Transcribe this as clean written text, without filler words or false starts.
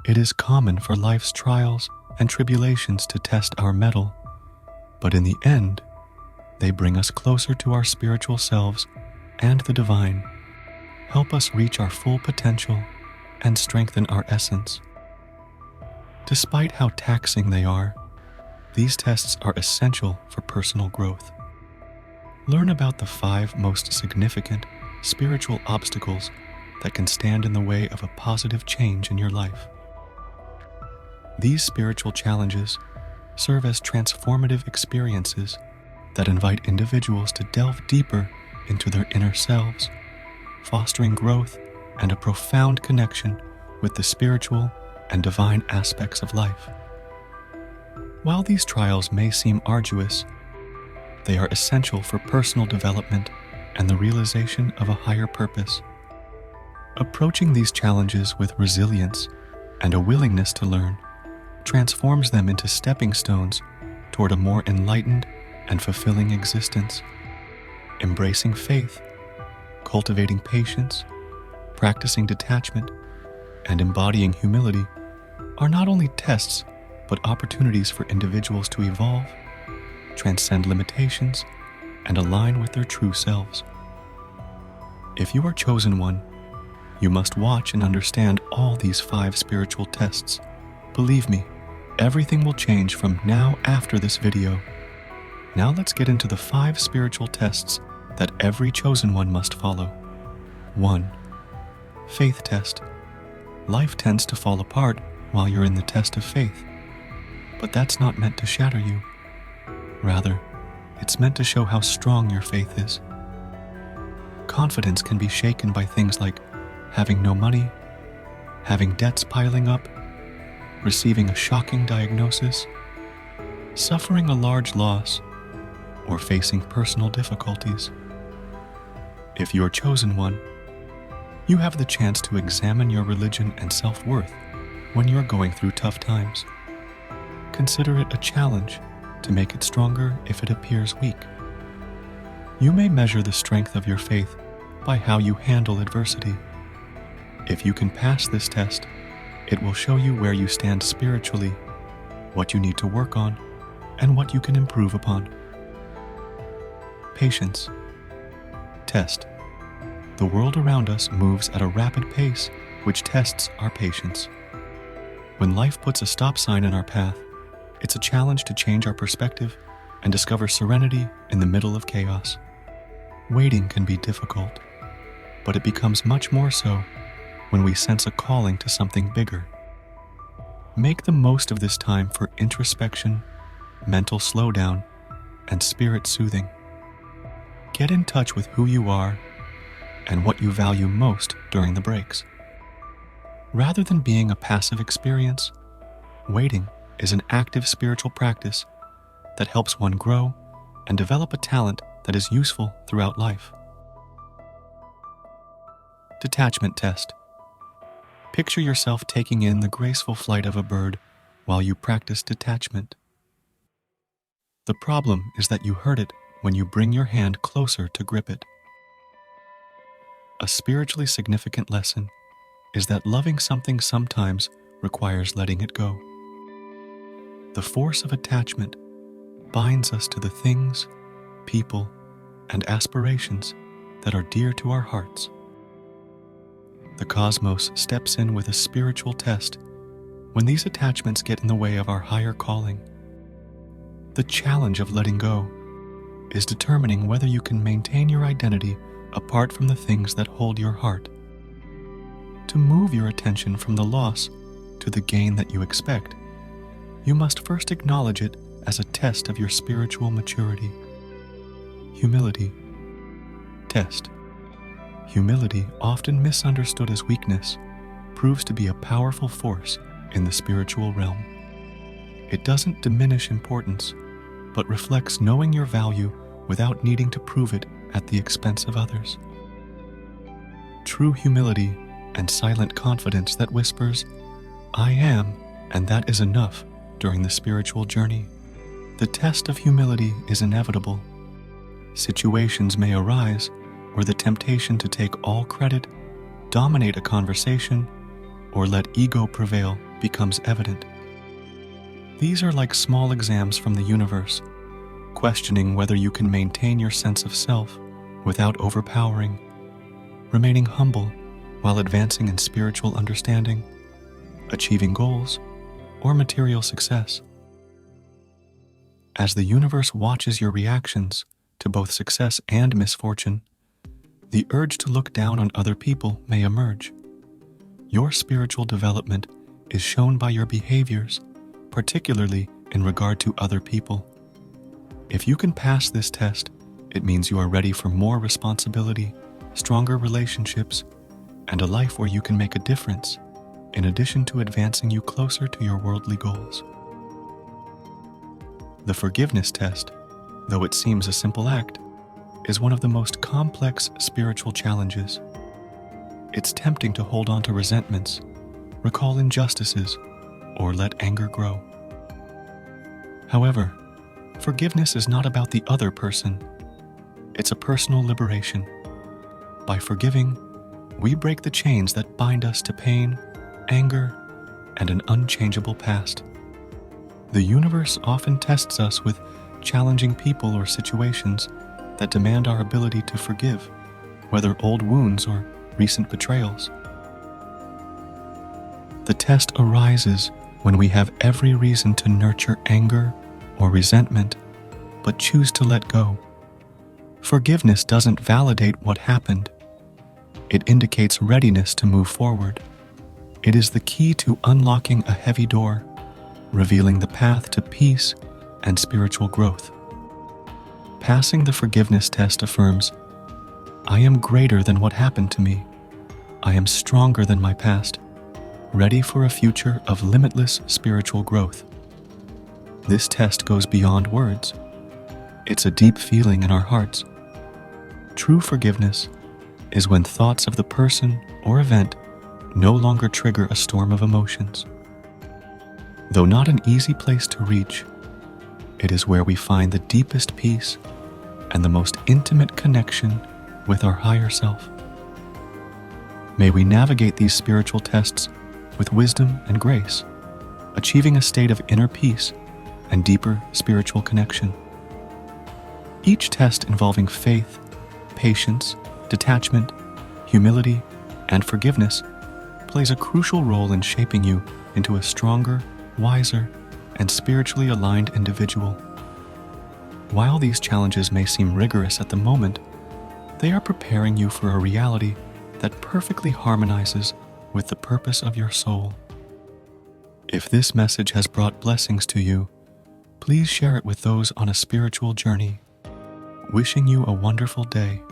It is common for life's trials and tribulations to test our mettle, but in the end, they bring us closer to our spiritual selves and the divine, help us reach our full potential, and strengthen our essence. Despite how taxing they are, these tests are essential for personal growth. Learn about the 5 most significant spiritual obstacles that can stand in the way of a positive change in your life. These spiritual challenges serve as transformative experiences that invite individuals to delve deeper into their inner selves, fostering growth and a profound connection with the spiritual and divine aspects of life. While these trials may seem arduous, they are essential for personal development and the realization of a higher purpose. Approaching these challenges with resilience and a willingness to learn transforms them into stepping stones toward a more enlightened and fulfilling existence. Embracing faith, cultivating patience, practicing detachment, and embodying humility are not only tests, but opportunities for individuals to evolve, transcend limitations, and align with their true selves. If you are chosen one, you must watch and understand all these 5 spiritual tests. Believe me, everything will change from now after this video. Now let's get into the 5 spiritual tests that every chosen one must follow. 1. Faith test. Life tends to fall apart while you're in the test of faith, but that's not meant to shatter you. Rather, it's meant to show how strong your faith is. Confidence can be shaken by things like having no money, having debts piling up, receiving a shocking diagnosis, suffering a large loss, or facing personal difficulties. If you are chosen one, you have the chance to examine your religion and self-worth when you are going through tough times. Consider it a challenge to make it stronger if it appears weak. You may measure the strength of your faith by how you handle adversity. If you can pass this test, it will show you where you stand spiritually, what you need to work on, and what you can improve upon. Patience. Test. The world around us moves at a rapid pace, which tests our patience. When life puts a stop sign in our path, it's a challenge to change our perspective and discover serenity in the middle of chaos. Waiting can be difficult, but it becomes much more so when we sense a calling to something bigger. Make the most of this time for introspection, mental slowdown, and spirit soothing. Get in touch with who you are and what you value most during the breaks. Rather than being a passive experience, waiting is an active spiritual practice that helps one grow and develop a talent that is useful throughout life. Detachment test. Picture yourself taking in the graceful flight of a bird while you practice detachment. The problem is that you hurt it when you bring your hand closer to grip it. A spiritually significant lesson is that loving something sometimes requires letting it go. The force of attachment binds us to the things, people, and aspirations that are dear to our hearts. The cosmos steps in with a spiritual test when these attachments get in the way of our higher calling. The challenge of letting go is determining whether you can maintain your identity apart from the things that hold your heart. To move your attention from the loss to the gain that you expect, you must first acknowledge it as a test of your spiritual maturity. Humility. Test. Humility, often misunderstood as weakness, proves to be a powerful force in the spiritual realm. It doesn't diminish importance, but reflects knowing your value without needing to prove it at the expense of others. True humility and silent confidence that whispers, "I am, and that is enough," during the spiritual journey. The test of humility is inevitable. Situations may arise where the temptation to take all credit, dominate a conversation, or let ego prevail becomes evident. These are like small exams from the universe, questioning whether you can maintain your sense of self without overpowering, remaining humble while advancing in spiritual understanding, achieving goals, or material success. As the universe watches your reactions to both success and misfortune, the urge to look down on other people may emerge. Your spiritual development is shown by your behaviors, particularly in regard to other people. If you can pass this test, it means you are ready for more responsibility, stronger relationships, and a life where you can make a difference, in addition to advancing you closer to your worldly goals. The forgiveness test, though it seems a simple act, is one of the most complex spiritual challenges. It's tempting to hold on to resentments, recall injustices, or let anger grow. However, forgiveness is not about the other person. It's a personal liberation. By forgiving, we break the chains that bind us to pain, anger, and an unchangeable past. The universe often tests us with challenging people or situations that demand our ability to forgive, whether old wounds or recent betrayals. The test arises when we have every reason to nurture anger or resentment, but choose to let go. Forgiveness doesn't validate what happened. It indicates readiness to move forward. It is the key to unlocking a heavy door, revealing the path to peace and spiritual growth. Passing the forgiveness test affirms, I am greater than what happened to me. I am stronger than my past, ready for a future of limitless spiritual growth. This test goes beyond words. It's a deep feeling in our hearts. True forgiveness is when thoughts of the person or event no longer trigger a storm of emotions. Though not an easy place to reach, it is where we find the deepest peace and the most intimate connection with our higher self. May we navigate these spiritual tests with wisdom and grace, achieving a state of inner peace and deeper spiritual connection. Each test involving faith, patience, detachment, humility, and forgiveness plays a crucial role in shaping you into a stronger, wiser, and spiritually aligned individual. While these challenges may seem rigorous at the moment, they are preparing you for a reality that perfectly harmonizes with the purpose of your soul. If this message has brought blessings to you, please share it with those on a spiritual journey. Wishing you a wonderful day.